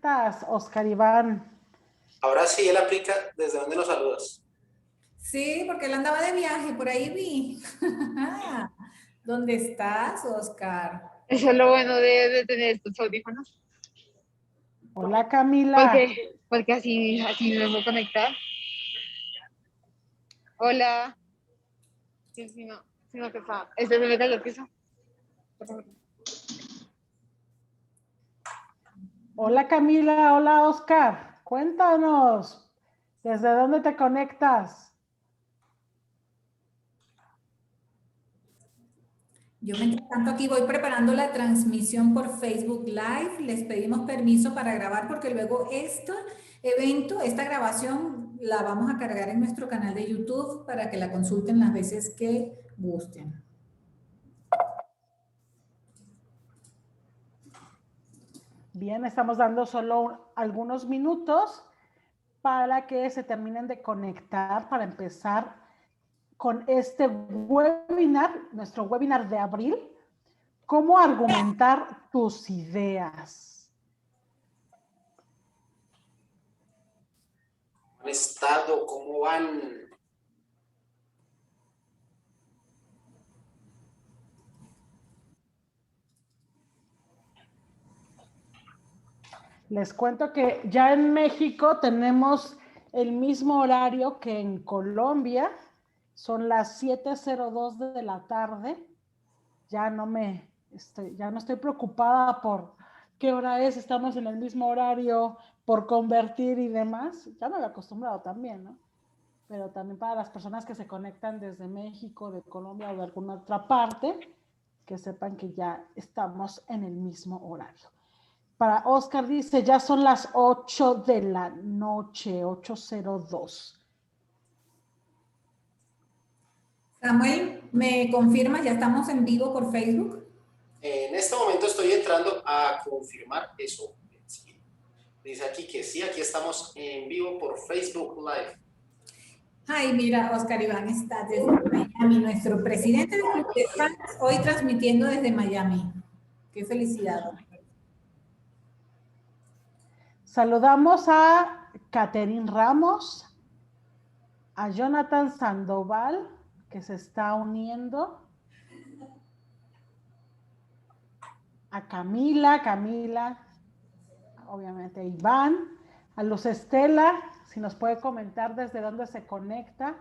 estás, Oscar Iván? Ahora sí, él aplica desde donde nos saludas. Sí, porque él andaba de viaje, por ahí vi. ¿Dónde estás, Oscar? Eso es lo bueno de tener estos audífonos. Hola, Camila. Porque así me puedo conectar. Hola. Sí, si no que está. Este se me cayó el piso. Hola, Camila. Hola, Oscar. Cuéntanos, ¿desde dónde te conectas? Yo mientras tanto aquí voy preparando la transmisión por Facebook Live. Les pedimos permiso para grabar porque luego este evento, esta grabación, la vamos a cargar en nuestro canal de YouTube para que la consulten las veces que gusten. Bien, estamos dando solo algunos minutos para que se terminen de conectar para empezar con este webinar, nuestro webinar de abril, cómo argumentar tus ideas. ¿Cómo han estado? ¿Cómo van? Les cuento que ya en México tenemos el mismo horario que en Colombia. Son las 7:02 de la tarde. Ya no estoy preocupada por qué hora es. Estamos en el mismo horario por convertir y demás. Ya me había acostumbrado también, ¿no? Pero también para las personas que se conectan desde México, de Colombia o de alguna otra parte, que sepan que ya estamos en el mismo horario. Para Oscar dice, ya son las 8 de la noche, 8:02. Samuel, ¿me confirma? ¿Ya estamos en vivo por Facebook? En este momento estoy entrando a confirmar eso. Sí. Dice aquí que sí, aquí estamos en vivo por Facebook Live. Ay, mira, Oscar Iván está desde Miami, nuestro presidente del Club de Fans, hoy transmitiendo desde Miami. Qué felicidad. Saludamos a Catherine Ramos, a Jonathan Sandoval, que se está uniendo, a Camila, obviamente a Iván, a Luz Estela, si nos puede comentar desde dónde se conecta.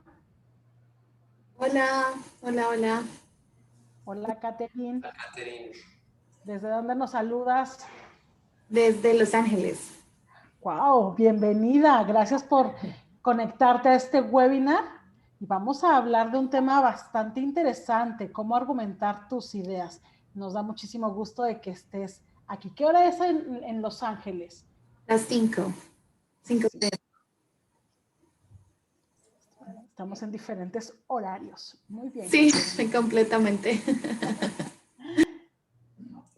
Hola. Hola, Catherine. La Catherine. ¿Desde dónde nos saludas? Desde Los Ángeles. Wow, bienvenida. Gracias por conectarte a este webinar. Y vamos a hablar de un tema bastante interesante, cómo argumentar tus ideas. Nos da muchísimo gusto de que estés aquí. ¿Qué hora es en Los Ángeles? Las 5. 5 Sí. Estamos en diferentes horarios. Muy bien. Sí, completamente.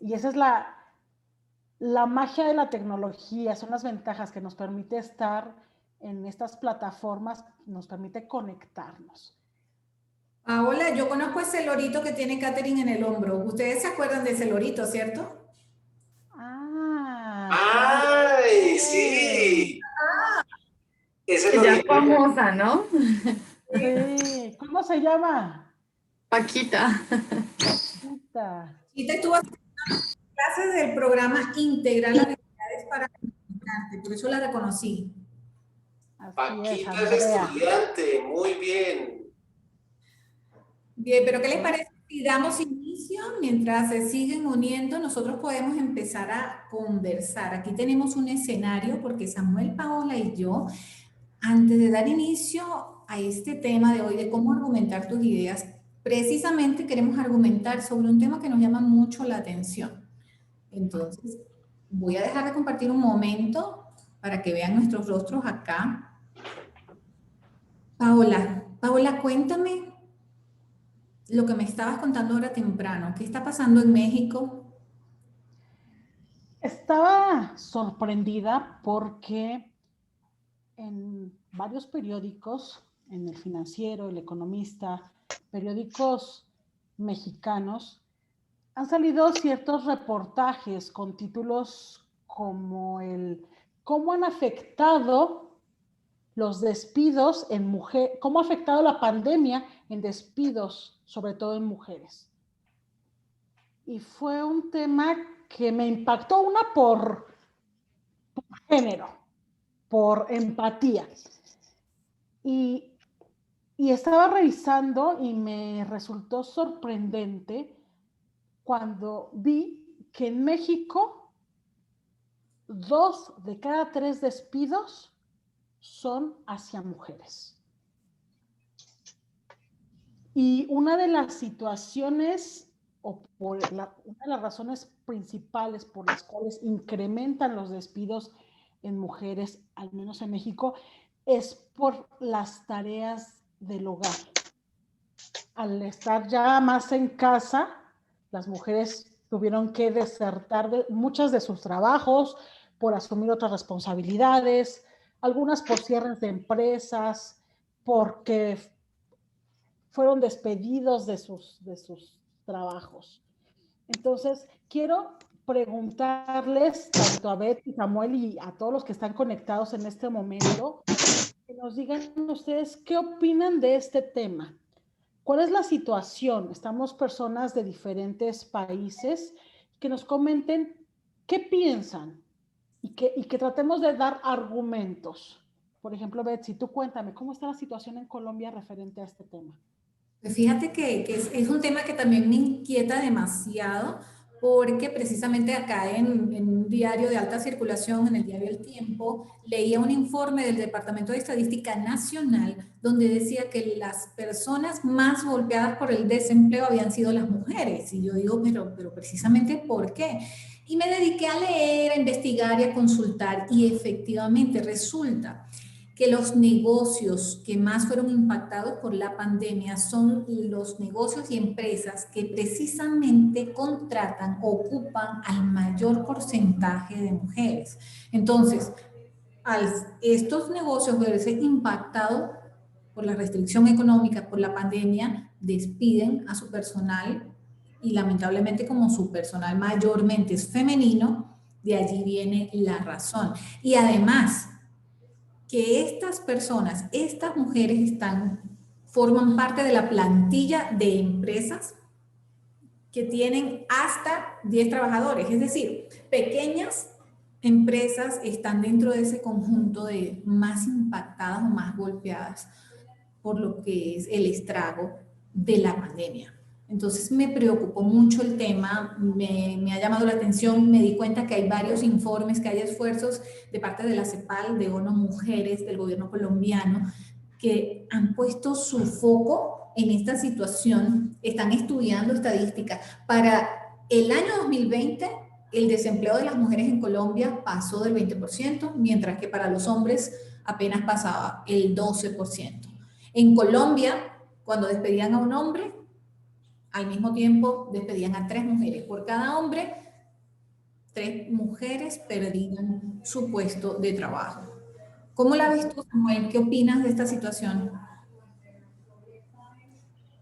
Y esa es la magia de la tecnología, son las ventajas que nos permite estar en estas plataformas, nos permite conectarnos. Paola, yo conozco ese lorito que tiene Catherine en el hombro. Ustedes se acuerdan de ese lorito, ¿cierto? ¡Ay, sí! Ese Ella lo es famosa, ¿no? Sí, ¿cómo se llama? Paquita. Paquita. Y te estuvo haciendo clases del programa Integral Habilidades para Comunicarte, por eso la reconocí. Así Paquita es, es Andrea. estudiante, muy bien. Bien, pero ¿qué les parece si damos inicio? Mientras se siguen uniendo, nosotros podemos empezar a conversar. Aquí tenemos un escenario porque Samuel, Paola y yo, antes de dar inicio a este tema de hoy de cómo argumentar tus ideas, precisamente queremos argumentar sobre un tema que nos llama mucho la atención. Entonces, voy a dejar de compartir un momento para que vean nuestros rostros acá. Paola, cuéntame lo que me estabas contando ahora temprano. ¿Qué está pasando en México? Estaba sorprendida porque en varios periódicos, en El Financiero, El Economista, periódicos mexicanos, han salido ciertos reportajes con títulos como el cómo han afectado los despidos en mujeres, cómo ha afectado la pandemia en despidos, sobre todo en mujeres. Y fue un tema que me impactó, una por género, por empatía. Y estaba revisando y me resultó sorprendente cuando vi que en México 2 de cada 3 despidos son hacia mujeres. Y una de las situaciones o una de las razones principales por las cuales incrementan los despidos en mujeres, al menos en México, es por las tareas del hogar. Al estar ya más en casa, las mujeres tuvieron que desertar de muchas de sus trabajos por asumir otras responsabilidades, algunas por cierres de empresas, porque fueron despedidos de sus trabajos. Entonces, quiero preguntarles tanto a Beth y Samuel y a todos los que están conectados en este momento, que nos digan ustedes qué opinan de este tema. ¿Cuál es la situación? Estamos personas de diferentes países, que nos comenten qué piensan y que tratemos de dar argumentos. Por ejemplo, Betsy, tú cuéntame, ¿cómo está la situación en Colombia referente a este tema? Pues fíjate que es un tema que también me inquieta demasiado, porque precisamente acá en un diario de alta circulación, en el diario El Tiempo, leía un informe del Departamento de Estadística Nacional donde decía que las personas más golpeadas por el desempleo habían sido las mujeres. Y yo digo, pero precisamente ¿por qué? Y me dediqué a leer, a investigar y a consultar, y efectivamente resulta que los negocios que más fueron impactados por la pandemia son los negocios y empresas que precisamente contratan, ocupan al mayor porcentaje de mujeres. Entonces, al estos negocios verse impactados por la restricción económica, por la pandemia, despiden a su personal, y lamentablemente como su personal mayormente es femenino, de allí viene la razón. Y además, que estas personas, estas mujeres forman parte de la plantilla de empresas que tienen hasta 10 trabajadores, es decir, pequeñas empresas están dentro de ese conjunto de más impactadas o más golpeadas por lo que es el estrago de la pandemia. Entonces me preocupó mucho el tema, me ha llamado la atención, me di cuenta que hay varios informes, que hay esfuerzos de parte de la CEPAL, de ONU Mujeres, del gobierno colombiano, que han puesto su foco en esta situación, están estudiando estadísticas. Para el año 2020, el desempleo de las mujeres en Colombia pasó del 20%, mientras que para los hombres apenas pasaba el 12%. En Colombia, cuando despedían a un hombre, al mismo tiempo despedían a 3 mujeres. Por cada hombre, 3 mujeres perdían su puesto de trabajo. ¿Cómo la ves tú, Samuel? ¿Qué opinas de esta situación?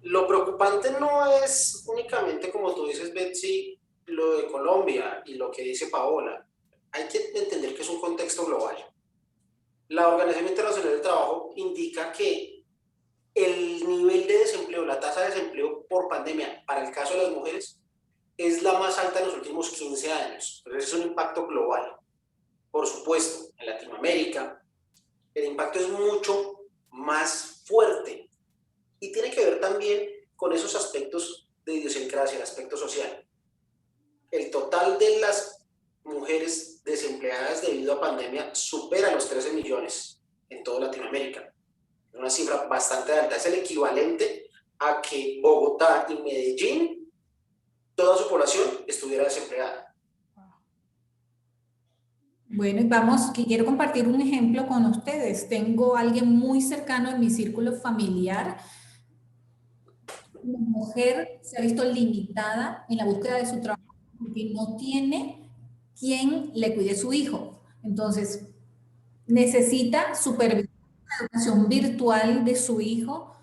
Lo preocupante no es únicamente, como tú dices, Betsy, lo de Colombia y lo que dice Paola. Hay que entender que es un contexto global. La Organización Internacional del Trabajo indica que el nivel de desempleo, la tasa de desempleo por pandemia, para el caso de las mujeres, es la más alta en los últimos 15 años. Entonces es un impacto global. Por supuesto, en Latinoamérica, el impacto es mucho más fuerte y tiene que ver también con esos aspectos de idiosincrasia, el aspecto social. El total de las mujeres desempleadas debido a pandemia supera los 13 millones en toda Latinoamérica. Es una cifra bastante alta. Es el equivalente a que Bogotá y Medellín, toda su población estuviera desempleada. Bueno, y vamos, que quiero compartir un ejemplo con ustedes. Tengo a alguien muy cercano en mi círculo familiar. Una mujer se ha visto limitada en la búsqueda de su trabajo porque no tiene quien le cuide a su hijo. Entonces, necesita supervisión, educación virtual de su hijo,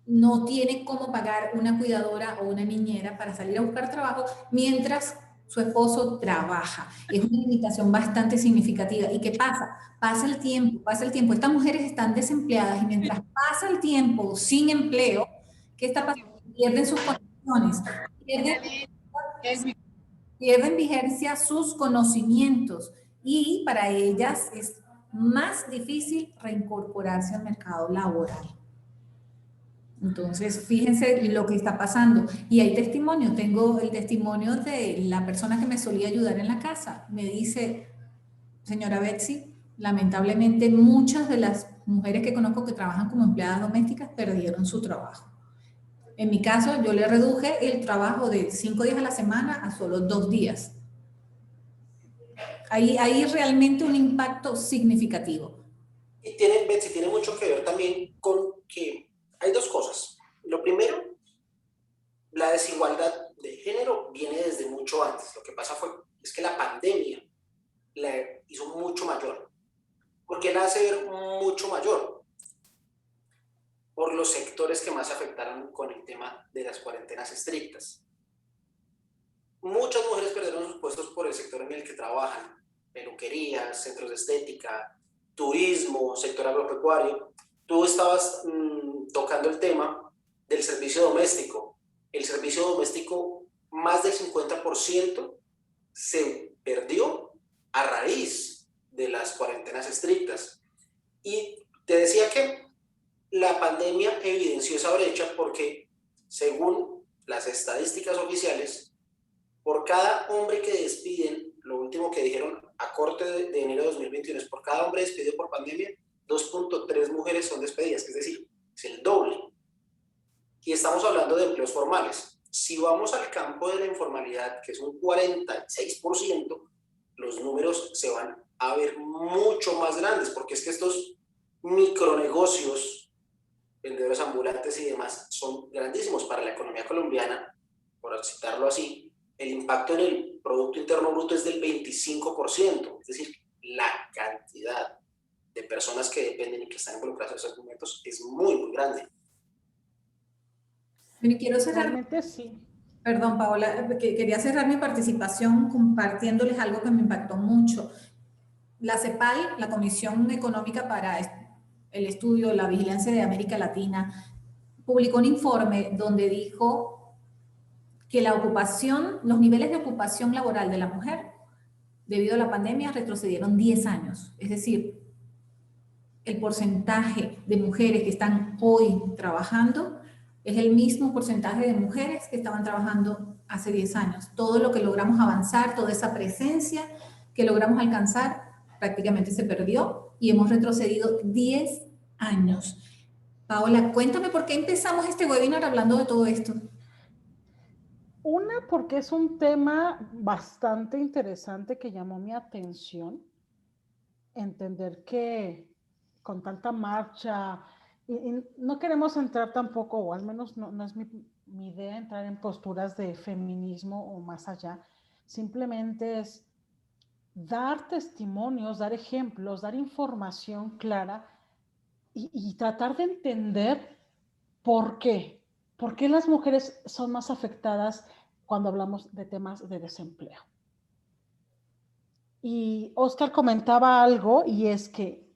no tiene cómo pagar una cuidadora o una niñera para salir a buscar trabajo, mientras su esposo trabaja. Es una limitación bastante significativa. ¿Y qué pasa? Pasa el tiempo, pasa el tiempo. Estas mujeres están desempleadas y mientras pasa el tiempo sin empleo, ¿qué está pasando? Pierden sus condiciones, pierden vigencia sus conocimientos y para ellas es más difícil reincorporarse al mercado laboral. Entonces, fíjense lo que está pasando. Y hay testimonios. Tengo el testimonio de la persona que me solía ayudar en la casa. Me dice, señora Betsy, lamentablemente muchas de las mujeres que conozco que trabajan como empleadas domésticas perdieron su trabajo. En mi caso, yo le reduje el trabajo de 5 días a la semana a solo 2 días. Hay realmente un impacto significativo. Y Betsy, tiene mucho que ver también con que hay dos cosas. Lo primero, la desigualdad de género viene desde mucho antes. Lo que pasa es que la pandemia la hizo mucho mayor. ¿Por qué la hace ver mucho mayor? Por los sectores que más se afectaron con el tema de las cuarentenas estrictas. Muchas mujeres perdieron sus puestos por el sector en el que trabajan, peluquerías, centros de estética, turismo, sector agropecuario. Tú estabas tocando el tema del servicio doméstico. El servicio doméstico, más del 50% se perdió a raíz de las cuarentenas estrictas. Y te decía que la pandemia evidenció esa brecha porque, según las estadísticas oficiales, por cada hombre que despiden, lo último que dijeron a corte de enero de 2021 es por cada hombre despedido por pandemia, 2.3 mujeres son despedidas, es decir, es el doble. Y estamos hablando de empleos formales. Si vamos al campo de la informalidad, que es un 46%, los números se van a ver mucho más grandes, porque es que estos micronegocios, vendedores ambulantes y demás, son grandísimos para la economía colombiana, por citarlo así. El impacto en el Producto Interno Bruto es del 25%, es decir, la cantidad de personas que dependen y que están involucradas en esos momentos es muy, muy grande. Bueno, quiero cerrar. Realmente sí. Perdón, Paola, quería cerrar mi participación compartiéndoles algo que me impactó mucho. La CEPAL, la Comisión Económica para el Estudio de la Vigilancia de América Latina, publicó un informe donde dijo que los niveles de ocupación laboral de la mujer debido a la pandemia retrocedieron 10 años. Es decir, el porcentaje de mujeres que están hoy trabajando es el mismo porcentaje de mujeres que estaban trabajando hace 10 años. Todo lo que logramos avanzar, toda esa presencia que logramos alcanzar, prácticamente se perdió y hemos retrocedido 10 años. Paola, cuéntame por qué empezamos este webinar hablando de todo esto. Una, porque es un tema bastante interesante que llamó mi atención. Entender que con tanta marcha, y no queremos entrar tampoco, o al menos no es mi idea entrar en posturas de feminismo o más allá, simplemente es dar testimonios, dar ejemplos, dar información clara y tratar de entender por qué las mujeres son más afectadas cuando hablamos de temas de desempleo. Y Oscar comentaba algo, y es que,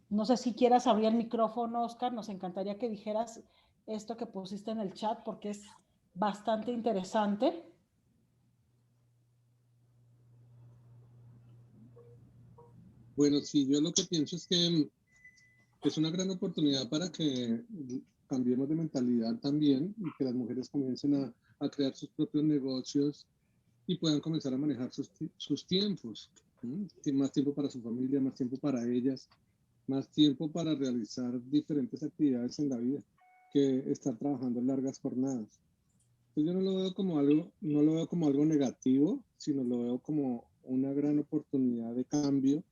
no sé si quieras abrir el micrófono, Oscar, nos encantaría que dijeras esto que pusiste en el chat, porque es bastante interesante. Bueno, sí, yo lo que pienso es que es una gran oportunidad para que cambiemos de mentalidad también y que las mujeres comiencen a crear sus propios negocios y puedan comenzar a manejar sus tiempos. Más tiempo para su familia, más tiempo para ellas, más tiempo para realizar diferentes actividades en la vida que estar trabajando en largas jornadas. Entonces yo no lo veo como algo negativo, sino lo veo como una gran oportunidad de cambio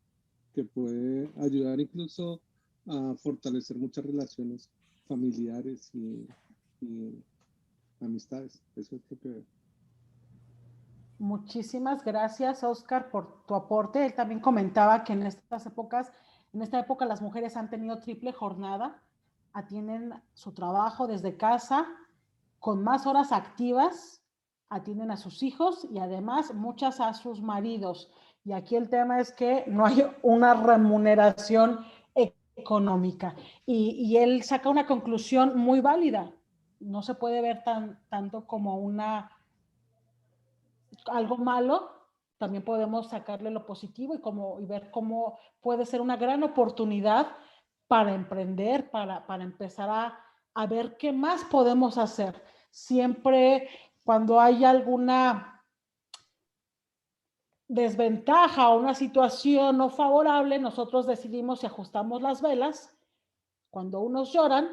que puede ayudar incluso a fortalecer muchas relaciones familiares y amistades. Eso es lo que veo. Muchísimas gracias, Oscar, por tu aporte. Él también comentaba que en esta época las mujeres han tenido triple jornada, atienden su trabajo desde casa, con más horas activas, atienden a sus hijos y además muchas a sus maridos. Y aquí el tema es que no hay una remuneración económica. Y él saca una conclusión muy válida. No se puede ver tanto como algo malo, también podemos sacarle lo positivo y ver cómo puede ser una gran oportunidad para emprender, para empezar a ver qué más podemos hacer. Siempre cuando hay alguna desventaja o una situación no favorable, nosotros decidimos si ajustamos las velas. Cuando unos lloran,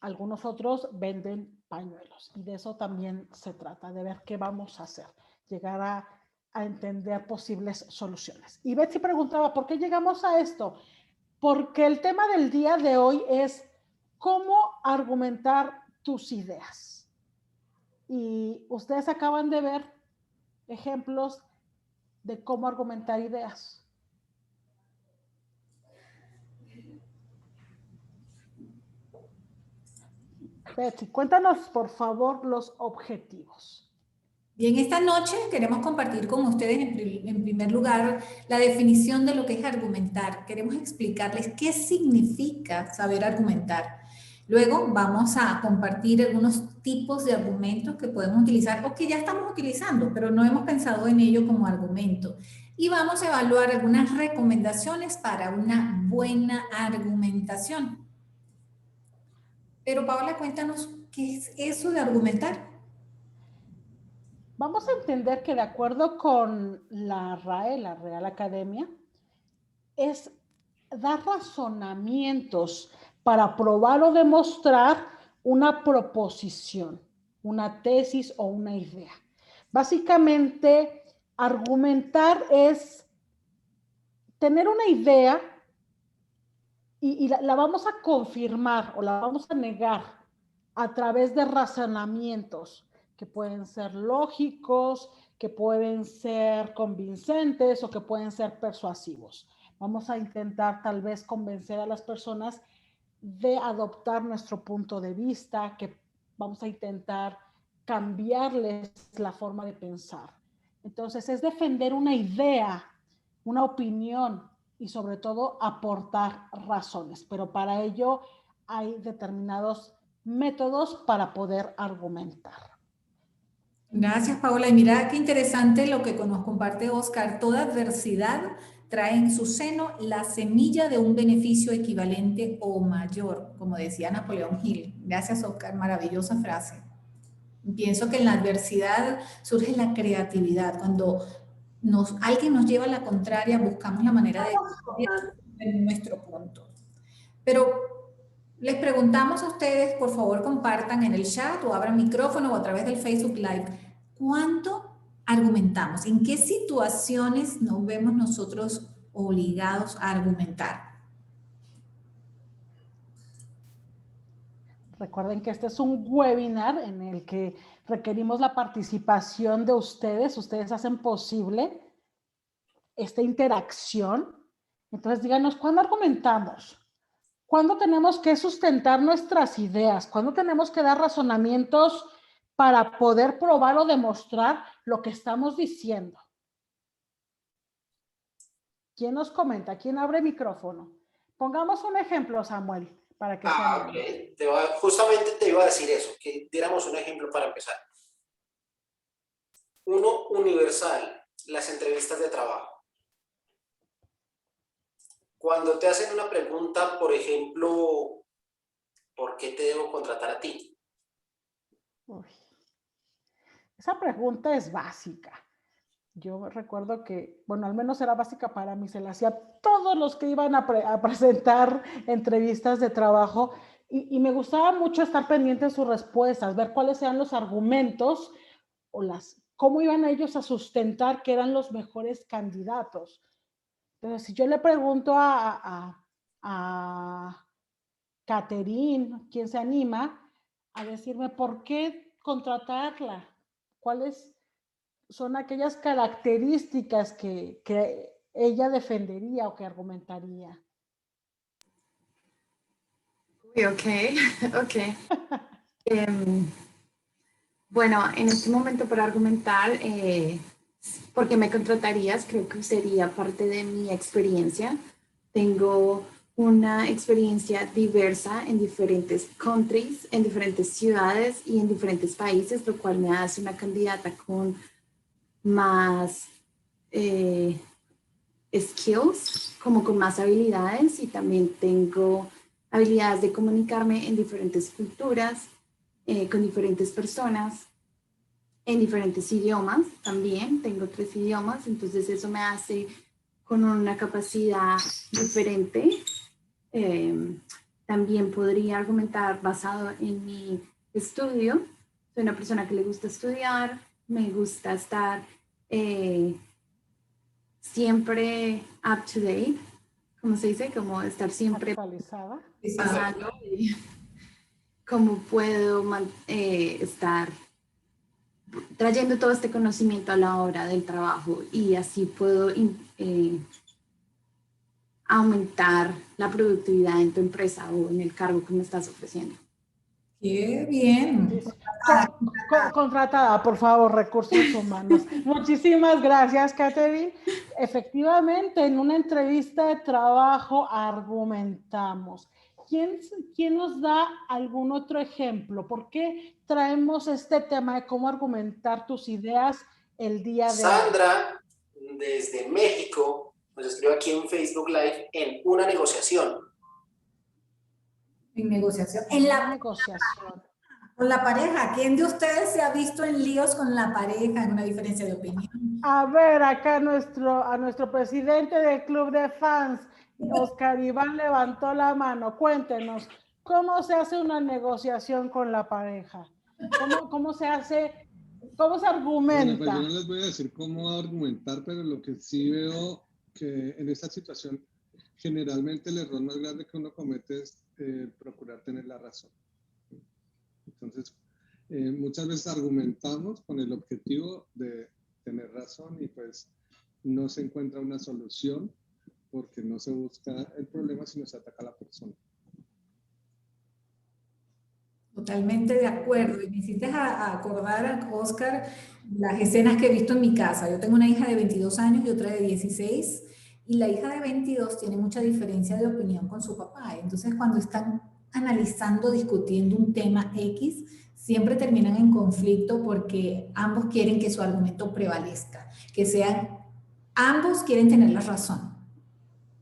algunos otros venden pañuelos. Y de eso también se trata, de ver qué vamos a hacer, llegar a entender posibles soluciones. Y Betsy preguntaba, ¿por qué llegamos a esto? Porque el tema del día de hoy es cómo argumentar tus ideas. Y ustedes acaban de ver ejemplos de cómo argumentar ideas. Betsy, cuéntanos por favor los objetivos. Bien, esta noche queremos compartir con ustedes en primer lugar la definición de lo que es argumentar. Queremos explicarles qué significa saber argumentar. Luego vamos a compartir algunos tipos de argumentos que podemos utilizar o que ya estamos utilizando, pero no hemos pensado en ello como argumento. Y vamos a evaluar algunas recomendaciones para una buena argumentación. Pero Paola, cuéntanos, ¿qué es eso de argumentar? Vamos a entender que de acuerdo con la RAE, la Real Academia, es dar razonamientos para probar o demostrar una proposición, una tesis o una idea. Básicamente, argumentar es tener una idea y la vamos a confirmar o la vamos a negar a través de razonamientos que pueden ser lógicos, que pueden ser convincentes o que pueden ser persuasivos. Vamos a intentar tal vez convencer a las personas de adoptar nuestro punto de vista, que vamos a intentar cambiarles la forma de pensar. Entonces es defender una idea, una opinión y sobre todo aportar razones, pero para ello hay determinados métodos para poder argumentar. Gracias, Paola. Y mira qué interesante lo que nos comparte Oscar. Toda adversidad trae en su seno la semilla de un beneficio equivalente o mayor, como decía Napoleón Hill. Gracias, Oscar. Maravillosa frase. Pienso que en la adversidad surge la creatividad. Cuando alguien nos lleva a la contraria, buscamos la manera de nuestro punto. Pero les preguntamos a ustedes, por favor compartan en el chat o abran micrófono o a través del Facebook Live, ¿cuánto argumentamos? ¿En qué situaciones nos vemos nosotros obligados a argumentar? Recuerden que este es un webinar en el que requerimos la participación de ustedes. Ustedes hacen posible esta interacción. Entonces díganos, ¿cuándo argumentamos? ¿Cuándo tenemos que sustentar nuestras ideas? ¿Cuándo tenemos que dar razonamientos para poder probar o demostrar lo que estamos diciendo? ¿Quién nos comenta? ¿Quién abre micrófono? Pongamos un ejemplo, Samuel, para que sea. Ok. Justamente te iba a decir eso, que diéramos un ejemplo para empezar. Uno universal, las entrevistas de trabajo. Cuando te hacen una pregunta, por ejemplo, ¿por qué te debo contratar a ti? Uy, esa pregunta es básica. Yo recuerdo que, bueno, al menos era básica para mí, se la hacía a todos los que iban a presentar entrevistas de trabajo y me gustaba mucho estar pendiente de sus respuestas, ver cuáles eran los argumentos o cómo iban ellos a sustentar que eran los mejores candidatos. Entonces, si yo le pregunto a Catherine, ¿quién se anima a decirme por qué contratarla? ¿Cuáles son aquellas características que ella defendería o que argumentaría? Ok. Bueno, en este momento para argumentar, ¿por qué me contratarías? Creo que sería parte de mi experiencia. Tengo una experiencia diversa en diferentes countries, en diferentes ciudades y en diferentes países, lo cual me hace una candidata con más skills, como con más habilidades, y también tengo habilidades de comunicarme en diferentes culturas, con diferentes personas, en diferentes idiomas también. Tengo 3 idiomas, entonces eso me hace con una capacidad diferente. También podría argumentar basado en mi estudio. Soy una persona que le gusta estudiar, me gusta estar siempre up to date, ¿cómo se dice? Como estar siempre Actualizada. pasando, y cómo puedo estar trayendo todo este conocimiento a la hora del trabajo, y así puedo aumentar la productividad en tu empresa o en el cargo que me estás ofreciendo. Qué bien. Sí. Contratada, por favor, recursos humanos. Muchísimas gracias, Catherine. Efectivamente, en una entrevista de trabajo argumentamos. ¿Quién nos da algún otro ejemplo? ¿Por qué traemos este tema de cómo argumentar tus ideas el día de hoy? Sandra, desde México, nos escribe aquí en Facebook Live en una negociación. En negociación. Una negociación. Con la pareja. ¿Quién de ustedes se ha visto en líos con la pareja, en una diferencia de opinión? A ver, acá a nuestro presidente del club de fans, Oscar Iván, levantó la mano. Cuéntenos, ¿cómo se hace una negociación con la pareja? ¿Cómo se hace? ¿Cómo se argumenta? Bueno, pues yo no les voy a decir cómo argumentar, pero lo que sí veo que en esta situación generalmente el error más grande que uno comete es procurar tener la razón. Entonces, muchas veces argumentamos con el objetivo de tener razón y pues no se encuentra una solución porque no se busca el problema, sino se ataca a la persona. Totalmente de acuerdo. Y me hiciste acordar, Oscar, las escenas que he visto en mi casa. Yo tengo una hija de 22 años y otra de 16, y la hija de 22 tiene mucha diferencia de opinión con su papá. Entonces, cuando están analizando, discutiendo un tema X, siempre terminan en conflicto porque ambos quieren que su argumento prevalezca, ambos quieren tener la razón.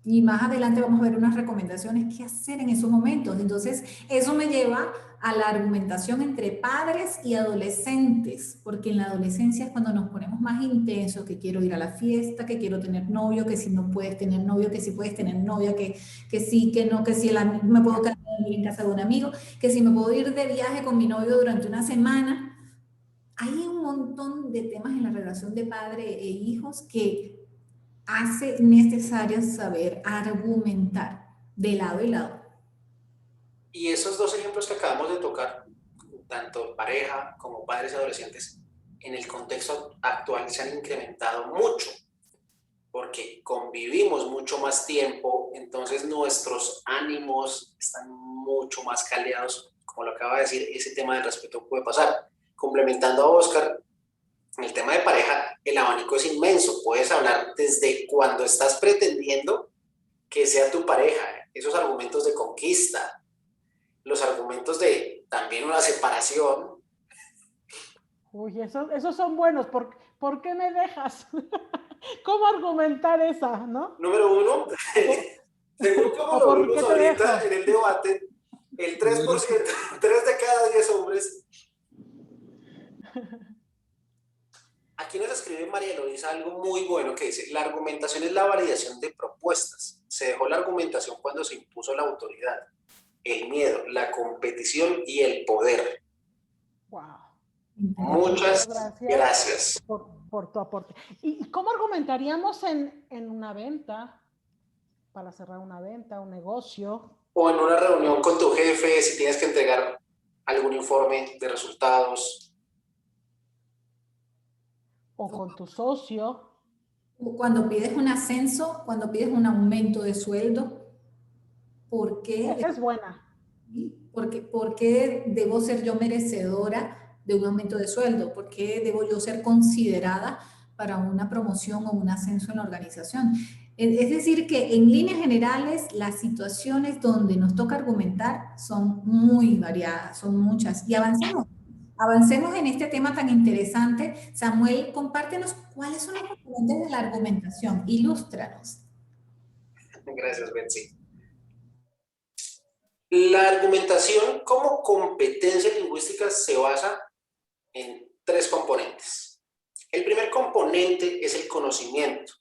Y más adelante vamos a ver unas recomendaciones qué hacer en esos momentos. Entonces, eso me lleva a la argumentación entre padres y adolescentes, porque en la adolescencia es cuando nos ponemos más intensos, que quiero ir a la fiesta, que quiero tener novio, que si no puedes tener novio, que si puedes tener novia, que sí, que no, que si me puedo quedar en casa de un amigo, que si me puedo ir de viaje con mi novio durante una semana. Hay un montón de temas en la relación de padre e hijos que hace necesario saber argumentar de lado y lado. Y esos dos ejemplos que acabamos de tocar, tanto pareja como padres y adolescentes, en el contexto actual se han incrementado mucho, porque convivimos mucho más tiempo, entonces nuestros ánimos están mucho más caldeados, como lo acaba de decir, ese tema del respeto puede pasar. Complementando a Oscar, en el tema de pareja, el abanico es inmenso. Puedes hablar desde cuando estás pretendiendo que sea tu pareja, esos argumentos de conquista, los argumentos de también una separación. Uy, esos son buenos. ¿Por qué me dejas? ¿Cómo argumentar esa, no? Número uno, según como lo vimos ahorita en el debate, el 3%, 3 de cada 10 hombres. Aquí nos escribe María Eloisa algo muy bueno que dice: la argumentación es la validación de propuestas. Se dejó la argumentación cuando se impuso la autoridad, el miedo, la competición y el poder. Wow. Muchas gracias. Por tu aporte. ¿Y cómo argumentaríamos en una venta, para cerrar una venta, un negocio? O en una reunión con tu jefe, si tienes que entregar algún informe de resultados. O con tu socio. Cuando pides un ascenso, cuando pides un aumento de sueldo, ¿por qué? Esa es buena. ¿Por qué debo ser yo merecedora de un aumento de sueldo? ¿Por qué debo yo ser considerada para una promoción o un ascenso en la organización? Es decir, que en líneas generales las situaciones donde nos toca argumentar son muy variadas, son muchas. Y avancemos en este tema tan interesante. Samuel, compártenos cuáles son los componentes de la argumentación. Ilústranos. Gracias, Betsy. La argumentación como competencia lingüística se basa en 3 componentes. El primer componente es el conocimiento.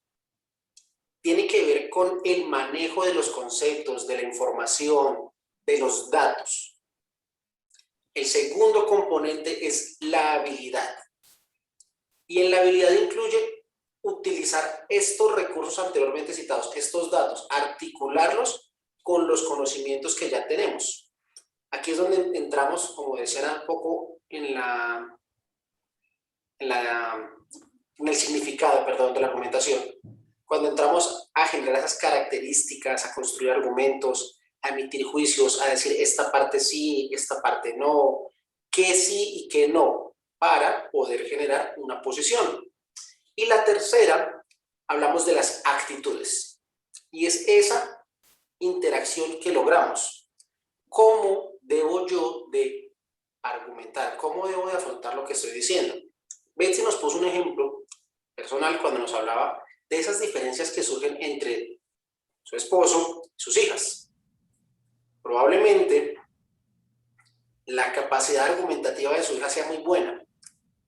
Tiene que ver con el manejo de los conceptos, de la información, de los datos. El segundo componente es la habilidad. Y en la habilidad incluye utilizar estos recursos anteriormente citados, estos datos, articularlos con los conocimientos que ya tenemos. Aquí es donde entramos, como decía un poco, en el significado, perdón, de la argumentación. Cuando entramos a generar esas características, a construir argumentos, a emitir juicios, a decir esta parte sí, esta parte no, qué sí y qué no, para poder generar una posición. Y la tercera, hablamos de las actitudes. Y es esa interacción que logramos. ¿Cómo debo yo de argumentar? ¿Cómo debo de afrontar lo que estoy diciendo? Betsy nos puso un ejemplo personal cuando nos hablaba de esas diferencias que surgen entre su esposo y sus hijas. Probablemente la capacidad argumentativa de su hija sea muy buena,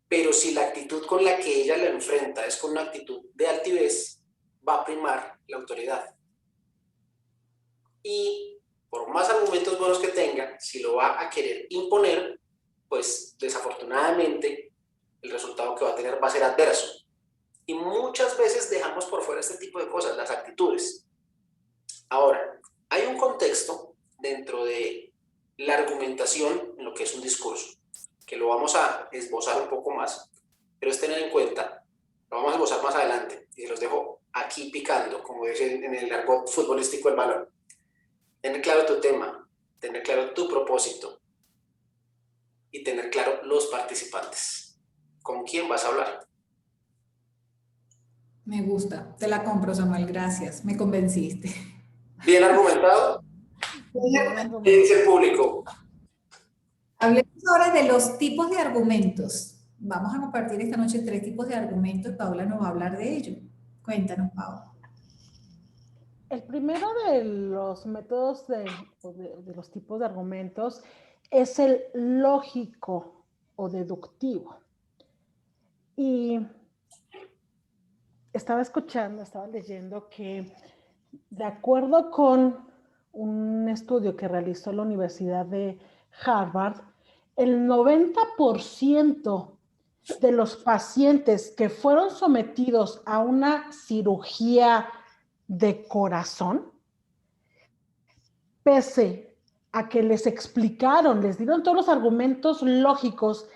pero si la actitud con la que ella la enfrenta es con una actitud de altivez, va a primar la autoridad. Y por más argumentos buenos que tenga, si lo va a querer imponer, pues desafortunadamente el resultado que va a tener va a ser adverso. Y muchas veces dejamos por fuera este tipo de cosas, las actitudes. Ahora, hay un contexto dentro de la argumentación en lo que es un discurso, que lo vamos a esbozar un poco más, pero es tener en cuenta, lo vamos a esbozar más adelante, y se los dejo aquí picando, como dicen en el argot futbolístico el balón. Tener claro tu tema, tener claro tu propósito, y tener claro los participantes. ¿Con quién vas a hablar? Me gusta, te la compro, Samuel, gracias, me convenciste. Bien argumentado. ¿Qué dice el público? Hablemos ahora de los tipos de argumentos. Vamos a compartir esta noche 3 tipos de argumentos. Paula nos va a hablar de ello. Cuéntanos, Paula. El primero de los métodos de los tipos de argumentos es el lógico o deductivo. Y estaba leyendo que de acuerdo con un estudio que realizó la Universidad de Harvard, el 90% de los pacientes que fueron sometidos a una cirugía de corazón, pese a que les explicaron, les dieron todos los argumentos lógicos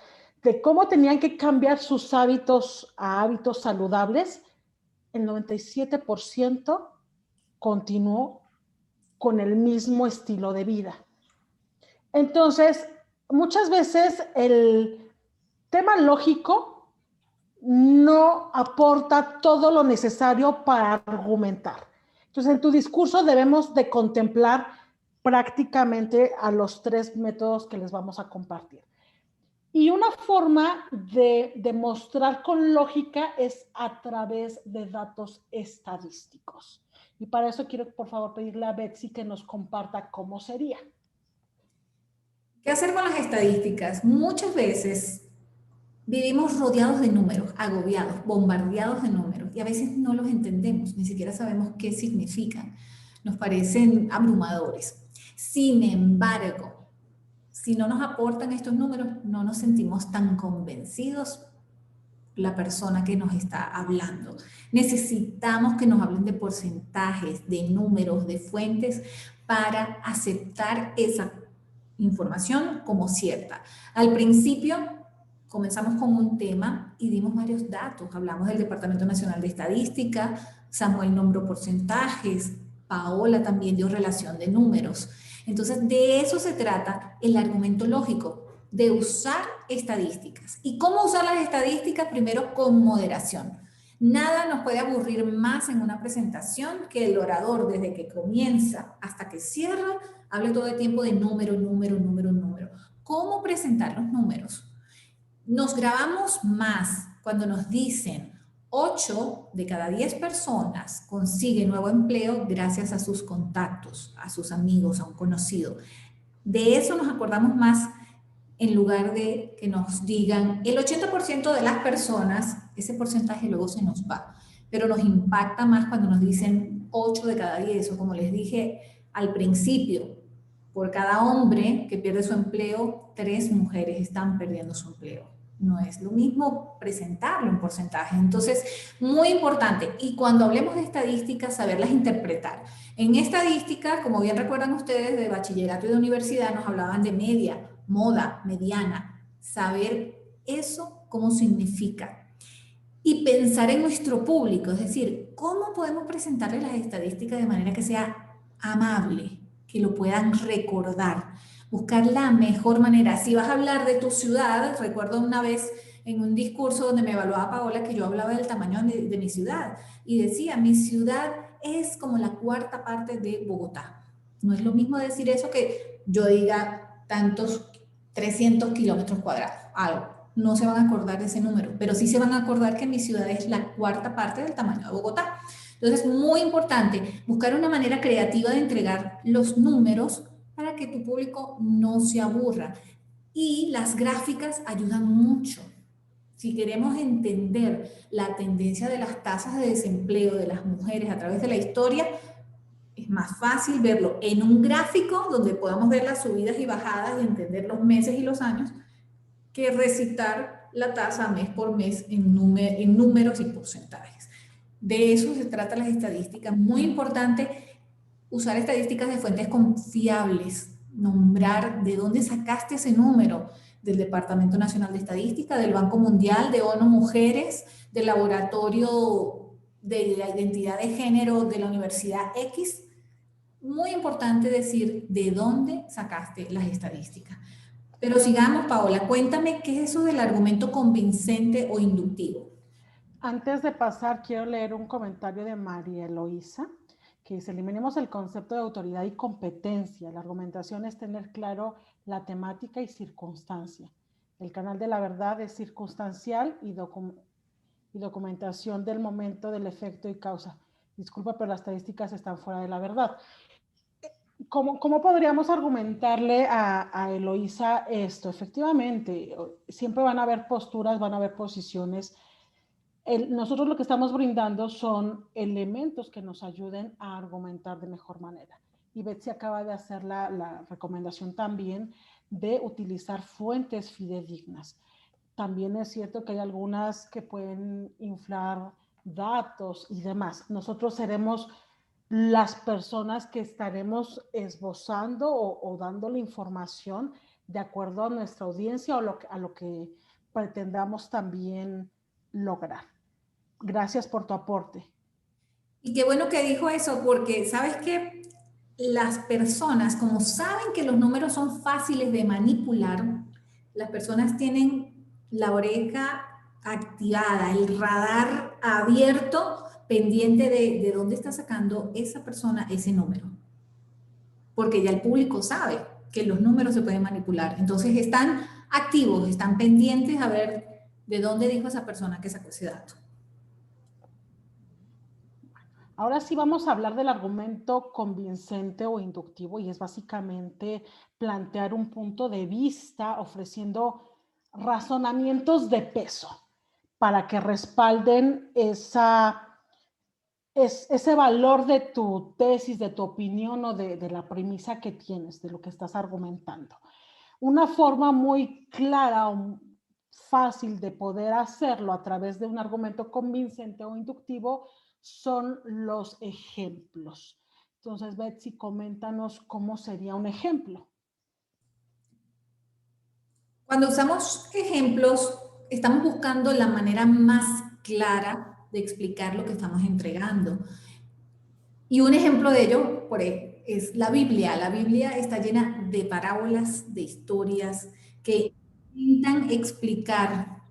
de cómo tenían que cambiar sus hábitos a hábitos saludables, el 97% continuó con el mismo estilo de vida. Entonces, muchas veces el tema lógico no aporta todo lo necesario para argumentar. Entonces, en tu discurso debemos de contemplar prácticamente a los 3 métodos que les vamos a compartir. Y una forma de demostrar con lógica es a través de datos estadísticos. Y para eso quiero, por favor, pedirle a Betsy que nos comparta cómo sería. ¿Qué hacer con las estadísticas? Muchas veces vivimos rodeados de números, agobiados, bombardeados de números, y a veces no los entendemos, ni siquiera sabemos qué significan. Nos parecen abrumadores. Sin embargo, si no nos aportan estos números, no nos sentimos tan convencidos la persona que nos está hablando. Necesitamos que nos hablen de porcentajes, de números, de fuentes para aceptar esa información como cierta. Al principio comenzamos con un tema y dimos varios datos. Hablamos del Departamento Nacional de Estadística, Samuel nombró porcentajes, Paola también dio relación de números. Entonces, de eso se trata el argumento lógico. de usar estadísticas. ¿Y cómo usar las estadísticas? Primero, con moderación. Nada nos puede aburrir más en una presentación que el orador, desde que comienza hasta que cierra, hable todo el tiempo de número, número, número, número. ¿Cómo presentar los números? Nos grabamos más cuando nos dicen 8 de cada 10 personas consiguen nuevo empleo gracias a sus contactos, a sus amigos, a un conocido. De eso nos acordamos más en lugar de que nos digan el 80% de las personas, ese porcentaje luego se nos va, pero nos impacta más cuando nos dicen 8 de cada 10, o como les dije al principio, por cada hombre que pierde su empleo, 3 mujeres están perdiendo su empleo. No es lo mismo presentarlo en porcentaje. Entonces, muy importante. Y cuando hablemos de estadísticas, saberlas interpretar. En estadística, como bien recuerdan ustedes, de bachillerato y de universidad, nos hablaban de media, moda, mediana. Saber eso, cómo significa. Y pensar en nuestro público, es decir, cómo podemos presentarles las estadísticas de manera que sea amable, que lo puedan recordar. Buscar la mejor manera. Si vas a hablar de tu ciudad, recuerdo una vez en un discurso donde me evaluaba Paola que yo hablaba del tamaño de mi ciudad y decía, mi ciudad es como la 4ª parte de Bogotá. No es lo mismo decir eso que yo diga tantos 300 kilómetros cuadrados, algo. No se van a acordar de ese número, pero sí se van a acordar que mi ciudad es la 4ª parte del tamaño de Bogotá. Entonces, muy importante buscar una manera creativa de entregar los números para que tu público no se aburra. Y las gráficas ayudan mucho. Si queremos entender la tendencia de las tasas de desempleo de las mujeres a través de la historia, es más fácil verlo en un gráfico donde podamos ver las subidas y bajadas y entender los meses y los años, que recitar la tasa mes por mes en números y porcentajes. De eso se trata las estadísticas. Muy importante usar estadísticas de fuentes confiables, nombrar de dónde sacaste ese número, del Departamento Nacional de Estadística, del Banco Mundial, de ONU Mujeres, del Laboratorio de la Identidad de Género de la Universidad X. Muy importante decir de dónde sacaste las estadísticas. Pero sigamos, Paola, cuéntame qué es eso del argumento convincente o inductivo. Antes de pasar, quiero leer un comentario de María Eloísa, que dice, eliminemos el concepto de autoridad y competencia. La argumentación es tener claro la temática y circunstancia. El canal de la verdad es circunstancial y documentación del momento, del efecto y causa. Disculpa, pero las estadísticas están fuera de la verdad. ¿Cómo podríamos argumentarle a Eloísa esto? Efectivamente, siempre van a haber posturas, van a haber posiciones. Nosotros lo que estamos brindando son elementos que nos ayuden a argumentar de mejor manera. Y Betsy acaba de hacer la recomendación también de utilizar fuentes fidedignas. También es cierto que hay algunas que pueden inflar datos y demás. Nosotros seremos las personas que estaremos esbozando o dando la información de acuerdo a nuestra audiencia o a lo que pretendamos también lograr. Gracias por tu aporte. Y qué bueno que dijo eso, porque sabes que las personas, como saben que los números son fáciles de manipular, las personas tienen la oreja activada, el radar abierto, pendiente de dónde está sacando esa persona ese número. Porque ya el público sabe que los números se pueden manipular. Entonces están activos, están pendientes a ver de dónde dijo esa persona que sacó ese dato. Ahora sí vamos a hablar del argumento convincente o inductivo y es básicamente plantear un punto de vista ofreciendo razonamientos de peso para que respalden ese valor de tu tesis, de tu opinión o de la premisa que tienes, de lo que estás argumentando. Una forma muy clara o fácil de poder hacerlo a través de un argumento convincente o inductivo son los ejemplos. Entonces, Betsy, coméntanos cómo sería un ejemplo. Cuando usamos ejemplos, estamos buscando la manera más clara de explicar lo que estamos entregando. Y un ejemplo de ello es la Biblia. La Biblia está llena de parábolas, de historias que intentan explicar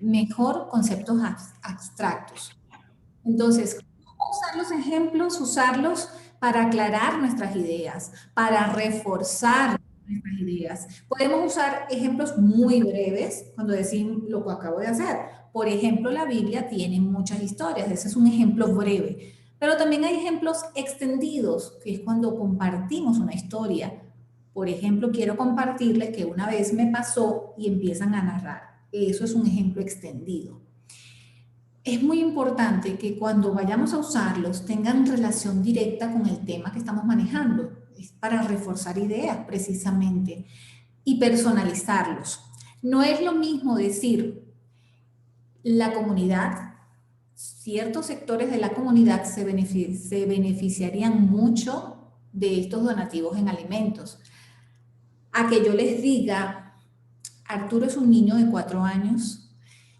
mejor conceptos abstractos. Entonces, usar los ejemplos, usarlos para aclarar nuestras ideas, para reforzar nuestras ideas. Podemos usar ejemplos muy breves cuando decimos lo que acabo de hacer. Por ejemplo, la Biblia tiene muchas historias, ese es un ejemplo breve. Pero también hay ejemplos extendidos, que es cuando compartimos una historia. Por ejemplo, quiero compartirles que una vez me pasó y empiezan a narrar. Eso es un ejemplo extendido. Es muy importante que cuando vayamos a usarlos tengan relación directa con el tema que estamos manejando. Es para reforzar ideas precisamente y personalizarlos. No es lo mismo decir la comunidad, ciertos sectores de la comunidad se beneficiarían mucho de estos donativos en alimentos. A que yo les diga, Arturo es un niño de 4 años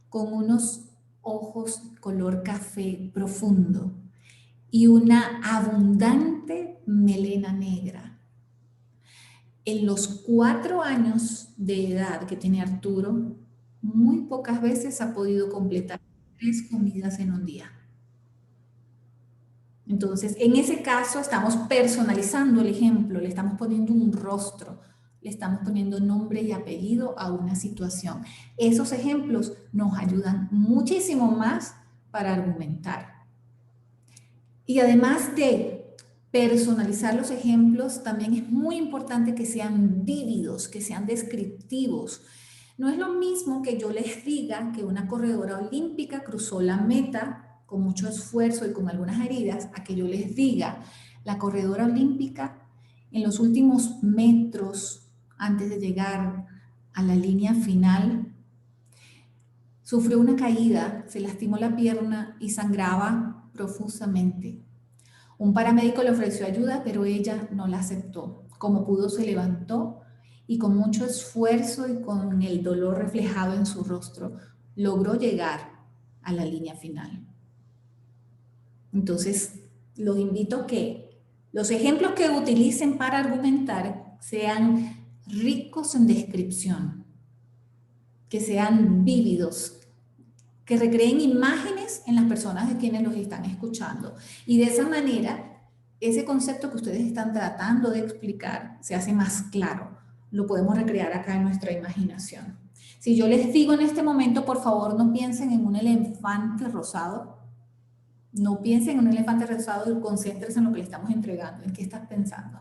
con unos ojos color café profundo y una abundante melena negra. En los 4 años de edad que tiene Arturo, muy pocas veces ha podido completar 3 comidas en un día. Entonces, en ese caso estamos personalizando el ejemplo, le estamos poniendo un rostro, le estamos poniendo nombre y apellido a una situación. Esos ejemplos nos ayudan muchísimo más para argumentar. Y además de personalizar los ejemplos, también es muy importante que sean vívidos, que sean descriptivos. No es lo mismo que yo les diga que una corredora olímpica cruzó la meta con mucho esfuerzo y con algunas heridas, a que yo les diga, la corredora olímpica en los últimos metros antes de llegar a la línea final, sufrió una caída, se lastimó la pierna y sangraba profusamente. Un paramédico le ofreció ayuda, pero ella no la aceptó. Como pudo, se levantó y con mucho esfuerzo y con el dolor reflejado en su rostro, logró llegar a la línea final. Entonces, los invito a que los ejemplos que utilicen para argumentar sean ricos en descripción, que sean vívidos, que recreen imágenes en las personas de quienes los están escuchando. Y de esa manera, ese concepto que ustedes están tratando de explicar se hace más claro. Lo podemos recrear acá en nuestra imaginación. Si yo les digo en este momento, por favor, no piensen en un elefante rosado. No piensen en un elefante rosado y concéntrense en lo que le estamos entregando. ¿En qué estás pensando?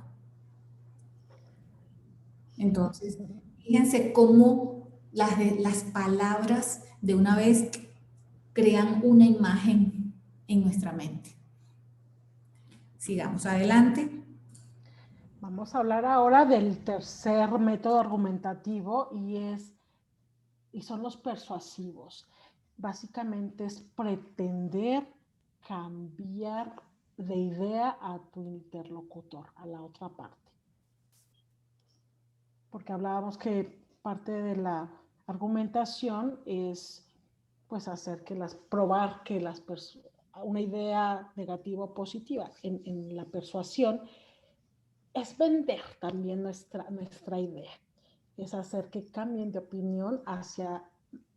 Entonces, fíjense cómo las palabras de una vez crean una imagen en nuestra mente. Sigamos adelante. Vamos a hablar ahora del tercer método argumentativo y son los persuasivos. Básicamente es pretender cambiar de idea a tu interlocutor, a la otra parte. Porque hablábamos que parte de la argumentación es pues probar que una idea negativa o positiva. En la persuasión es vender también nuestra idea. Es hacer que cambien de opinión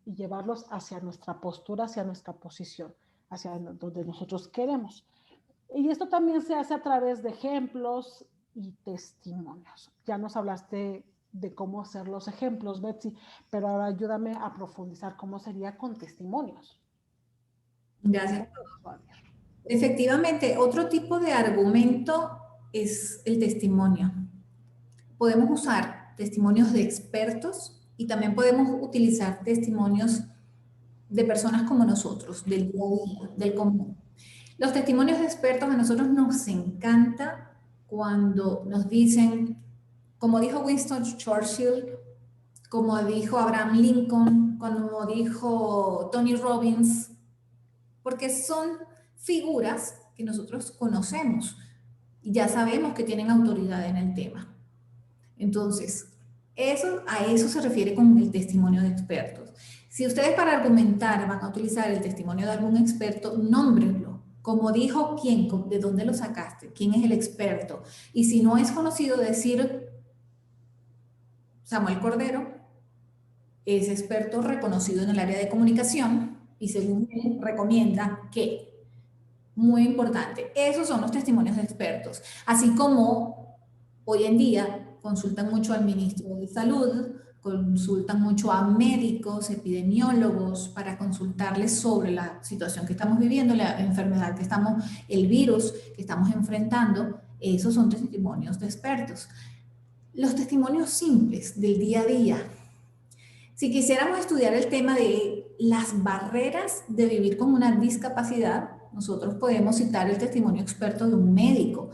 y llevarlos hacia nuestra postura, hacia nuestra posición, hacia donde nosotros queremos. Y esto también se hace a través de ejemplos y testimonios. Ya nos hablaste de cómo hacer los ejemplos, Betsy, pero ahora ayúdame a profundizar cómo sería con testimonios. Gracias. Efectivamente, otro tipo de argumento es el testimonio. Podemos usar testimonios de expertos y también podemos utilizar testimonios de personas como nosotros, del día a día, del común. Los testimonios de expertos a nosotros nos encanta cuando nos dicen, como dijo Winston Churchill, como dijo Abraham Lincoln, como dijo Tony Robbins, porque son figuras que nosotros conocemos y ya sabemos que tienen autoridad en el tema. Entonces, a eso se refiere con el testimonio de expertos. Si ustedes para argumentar van a utilizar el testimonio de algún experto, nómbrenlo. Como dijo quién, de dónde lo sacaste, quién es el experto. Y si no es conocido, decir Samuel Cordero, es experto reconocido en el área de comunicación y según él recomienda que, muy importante, esos son los testimonios de expertos, así como hoy en día consultan mucho al ministro de Salud, consultan mucho a médicos, epidemiólogos, para consultarles sobre la situación que estamos viviendo, la enfermedad que estamos, el virus que estamos enfrentando. Esos son testimonios de expertos. Los testimonios simples del día a día. Si quisiéramos estudiar el tema de las barreras de vivir con una discapacidad, nosotros podemos citar el testimonio experto de un médico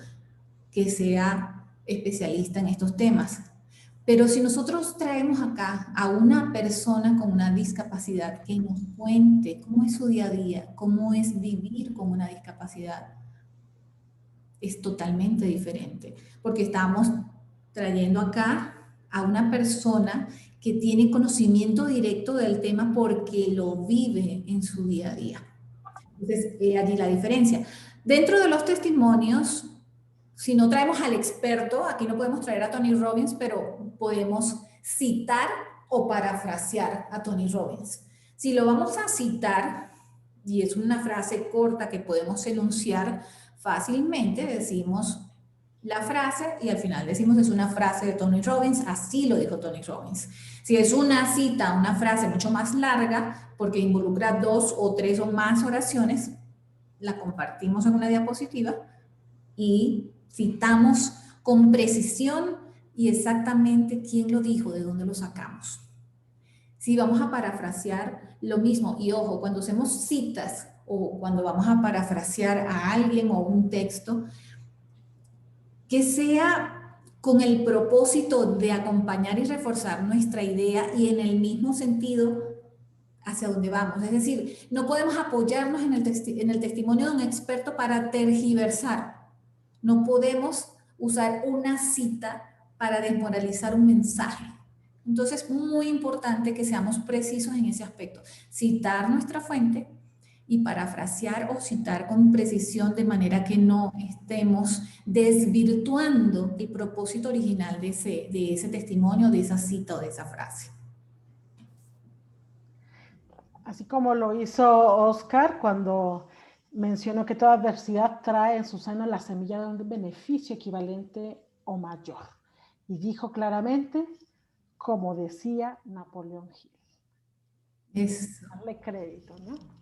que sea especialista en estos temas. Pero si nosotros traemos acá a una persona con una discapacidad que nos cuente cómo es su día a día, cómo es vivir con una discapacidad, es totalmente diferente, porque estamos trayendo acá a una persona que tiene conocimiento directo del tema porque lo vive en su día a día. Entonces, allí la diferencia. Dentro de los testimonios, si no traemos al experto, aquí no podemos traer a Tony Robbins, pero podemos citar o parafrasear a Tony Robbins. Si lo vamos a citar, y es una frase corta que podemos enunciar fácilmente, decimos la frase y al final decimos es una frase de Tony Robbins, así lo dijo Tony Robbins. Si es una cita, una frase mucho más larga, porque involucra 2 o 3 o más oraciones, la compartimos en una diapositiva y citamos con precisión y exactamente quién lo dijo, de dónde lo sacamos. Si vamos a parafrasear, lo mismo, y ojo, cuando hacemos citas o cuando vamos a parafrasear a alguien o un texto, que sea con el propósito de acompañar y reforzar nuestra idea y en el mismo sentido hacia dónde vamos. Es decir, no podemos apoyarnos en el testimonio de un experto para tergiversar. No podemos usar una cita para desmoralizar un mensaje. Entonces, muy importante que seamos precisos en ese aspecto. Citar nuestra fuente y parafrasear o citar con precisión de manera que no estemos desvirtuando el propósito original de ese testimonio, de esa cita o de esa frase. Así como lo hizo Oscar cuando mencionó que toda adversidad trae en su seno la semilla de un beneficio equivalente o mayor. Y dijo claramente, como decía Napoleón Hill. Es darle crédito, ¿no?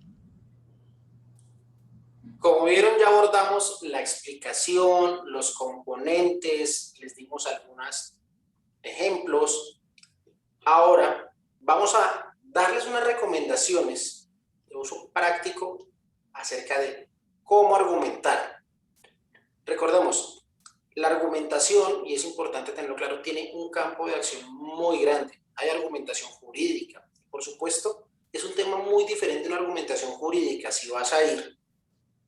Como vieron, ya abordamos la explicación, los componentes, les dimos algunos ejemplos. Ahora vamos a darles unas recomendaciones de uso práctico acerca de cómo argumentar. Recordemos, la argumentación, y es importante tenerlo claro, tiene un campo de acción muy grande. Hay argumentación jurídica. Por supuesto, es un tema muy diferente de una argumentación jurídica si vas a ir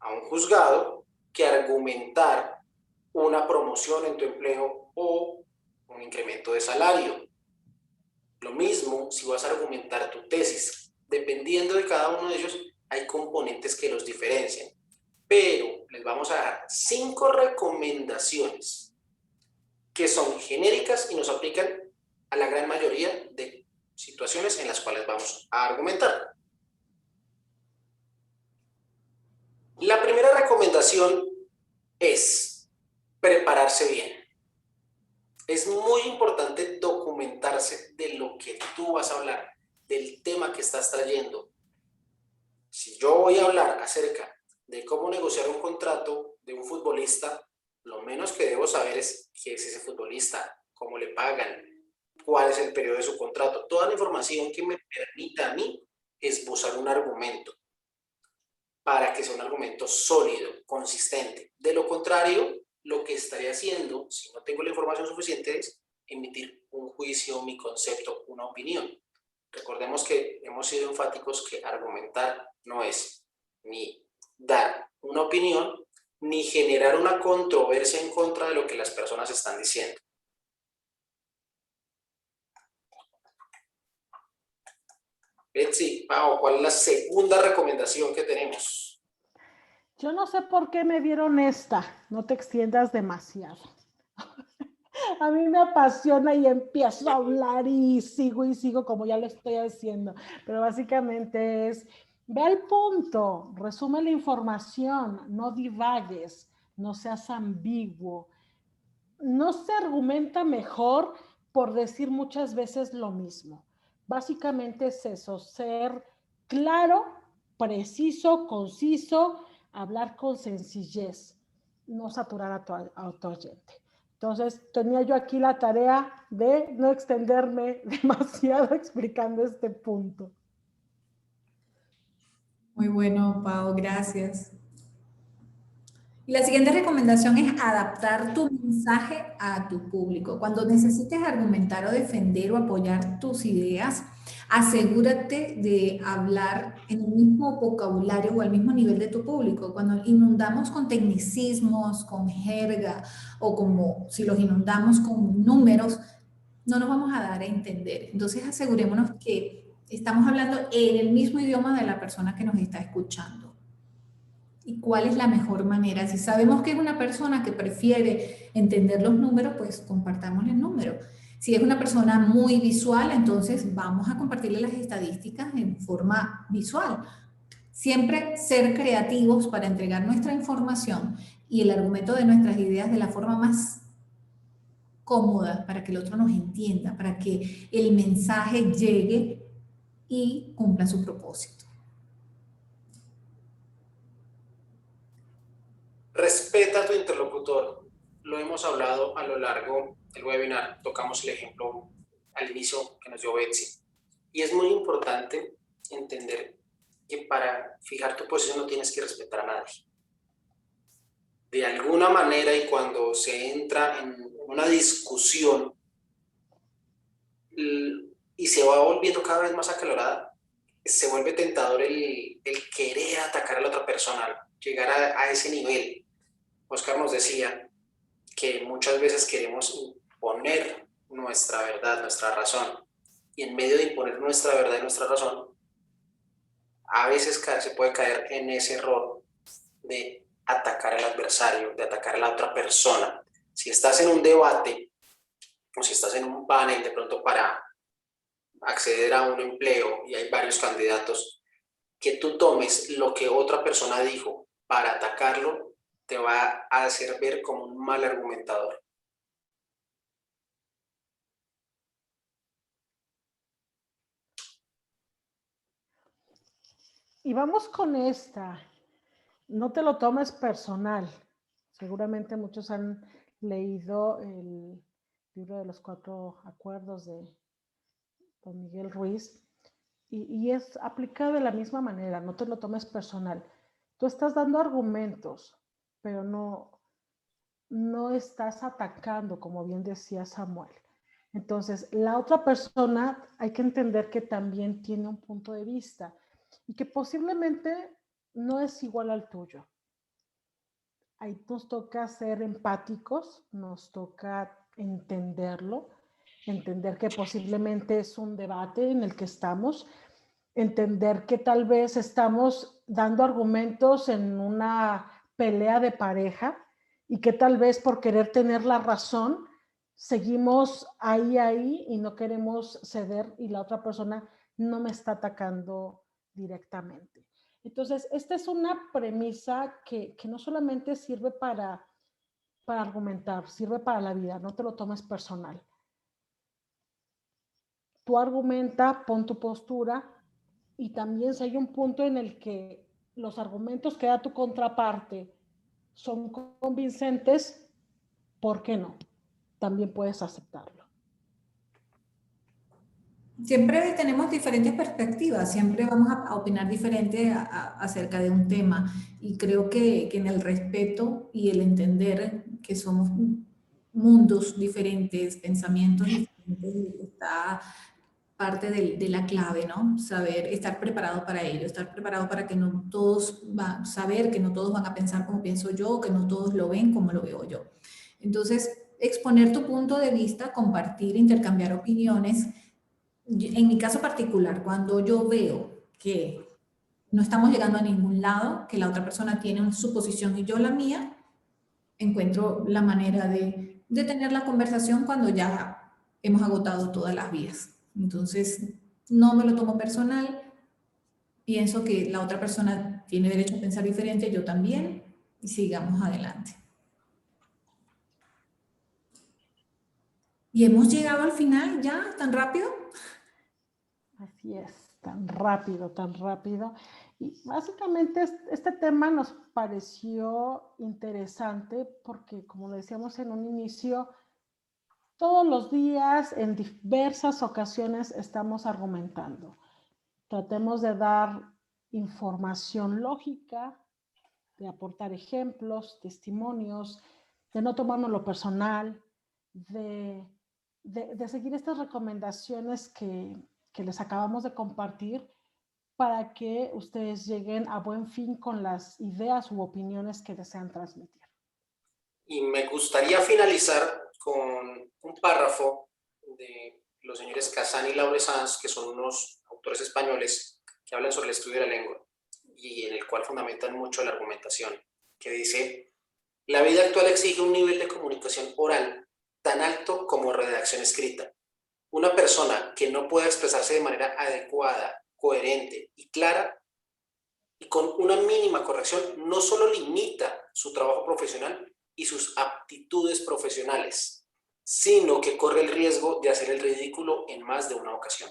a un juzgado que argumentar una promoción en tu empleo o un incremento de salario. Lo mismo si vas a argumentar tu tesis. Dependiendo de cada uno de ellos, hay componentes que los diferencian. Pero les vamos a dar 5 recomendaciones que son genéricas y nos aplican a la gran mayoría de situaciones en las cuales vamos a argumentar. La primera recomendación es prepararse bien. Es muy importante documentarse de lo que tú vas a hablar, del tema que estás trayendo. Si yo voy a hablar acerca de cómo negociar un contrato de un futbolista, lo menos que debo saber es qué es ese futbolista, cómo le pagan, cuál es el periodo de su contrato. Toda la información que me permita a mí esbozar un argumento para que sea un argumento sólido, consistente. De lo contrario, lo que estaré haciendo, si no tengo la información suficiente, es emitir un juicio, mi concepto, una opinión. Recordemos que hemos sido enfáticos que argumentar no es ni dar una opinión, ni generar una controversia en contra de lo que las personas están diciendo. Betsy, Pau, ¿cuál es la segunda recomendación que tenemos? Yo no sé por qué me dieron esta, no te extiendas demasiado. A mí me apasiona y empiezo a hablar y sigo como ya lo estoy haciendo. Pero básicamente es, ve al punto, resume la información, no divagues, no seas ambiguo. No se argumenta mejor por decir muchas veces lo mismo. Básicamente es eso, ser claro, preciso, conciso, hablar con sencillez, no saturar a tu oyente. Entonces, tenía yo aquí la tarea de no extenderme demasiado explicando este punto. Muy bueno, Pau, gracias. Y la siguiente recomendación es adaptar tu mensaje a tu público. Cuando necesites argumentar o defender o apoyar tus ideas, asegúrate de hablar en el mismo vocabulario o al mismo nivel de tu público. Cuando inundamos con tecnicismos, con jerga o como si los inundamos con números, no nos vamos a dar a entender. Entonces asegurémonos que estamos hablando en el mismo idioma de la persona que nos está escuchando. ¿Y cuál es la mejor manera? Si sabemos que es una persona que prefiere entender los números, pues compartámosle el número. Si es una persona muy visual, entonces vamos a compartirle las estadísticas en forma visual. Siempre ser creativos para entregar nuestra información y el argumento de nuestras ideas de la forma más cómoda para que el otro nos entienda, para que el mensaje llegue y cumpla su propósito. Respeta a tu interlocutor. Lo hemos hablado a lo largo del webinar, tocamos el ejemplo al inicio que nos dio Betsy. Y es muy importante entender que para fijar tu posición no tienes que respetar a nadie. De alguna manera, y cuando se entra en una discusión y se va volviendo cada vez más acalorada, se vuelve tentador el querer atacar a la otra persona, llegar a ese nivel. Oscar nos decía que muchas veces queremos imponer nuestra verdad, nuestra razón, y en medio de imponer nuestra verdad y nuestra razón, a veces se puede caer en ese error de atacar al adversario, de atacar a la otra persona. Si estás en un debate o si estás en un panel de pronto para acceder a un empleo y hay varios candidatos, que tú tomes lo que otra persona dijo para atacarlo te va a hacer ver como un mal argumentador. Y vamos con esta. No te lo tomes personal. Seguramente muchos han leído el libro de los 4 acuerdos de don Miguel Ruiz y es aplicado de la misma manera. No te lo tomes personal. Tú estás dando argumentos, pero no estás atacando, como bien decía Samuel. Entonces, la otra persona hay que entender que también tiene un punto de vista y que posiblemente no es igual al tuyo. Ahí nos toca ser empáticos, nos toca entenderlo, entender que posiblemente es un debate en el que estamos, entender que tal vez estamos dando argumentos en una pelea de pareja y que tal vez por querer tener la razón seguimos ahí y no queremos ceder y la otra persona no me está atacando directamente. Entonces, esta es una premisa que no solamente sirve para argumentar, sirve para la vida, no te lo tomes personal. Tú argumenta, pon tu postura y también si hay un punto en el que los argumentos que da tu contraparte son convincentes, ¿por qué no? También puedes aceptarlo. Siempre tenemos diferentes perspectivas, siempre vamos a opinar diferente acerca de un tema y creo que en el respeto y el entender que somos mundos diferentes, pensamientos diferentes, está parte de la clave, ¿no? Saber, estar preparado para ello, estar preparado para que no todos saber que no todos van a pensar como pienso yo, que no todos lo ven como lo veo yo. Entonces, exponer tu punto de vista, compartir, intercambiar opiniones. En mi caso particular, cuando yo veo que no estamos llegando a ningún lado, que la otra persona tiene su posición y yo la mía, encuentro la manera de detener la conversación cuando ya hemos agotado todas las vías. Entonces, no me lo tomo personal, pienso que la otra persona tiene derecho a pensar diferente, yo también, y sigamos adelante. Y hemos llegado al final ya, tan rápido. Así es, tan rápido, tan rápido. Y básicamente este tema nos pareció interesante porque, como lo decíamos en un inicio, todos los días, en diversas ocasiones, estamos argumentando. Tratemos de dar información lógica, de aportar ejemplos, testimonios, de no tomarnos lo personal, de seguir estas recomendaciones que les acabamos de compartir para que ustedes lleguen a buen fin con las ideas u opiniones que desean transmitir. Y me gustaría finalizar con un párrafo de los señores Kazan y Laure Sanz, que son unos autores españoles que hablan sobre el estudio de la lengua y en el cual fundamentan mucho la argumentación, que dice: la vida actual exige un nivel de comunicación oral tan alto como redacción escrita. Una persona que no pueda expresarse de manera adecuada, coherente y clara, y con una mínima corrección, no solo limita su trabajo profesional y sus aptitudes profesionales, sino que corre el riesgo de hacer el ridículo en más de una ocasión.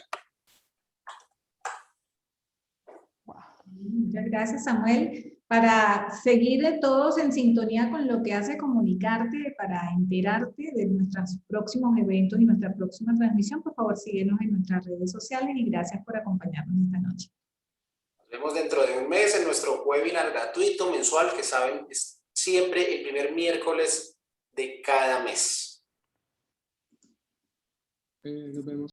Muchas gracias, Samuel. Para seguir de todos en sintonía con lo que hace Comunicarte, para enterarte de nuestros próximos eventos y nuestra próxima transmisión, por favor síguenos en nuestras redes sociales y gracias por acompañarnos esta noche. Nos vemos dentro de un mes en nuestro webinar gratuito mensual, que saben, es siempre el primer miércoles de cada mes. Nos vemos.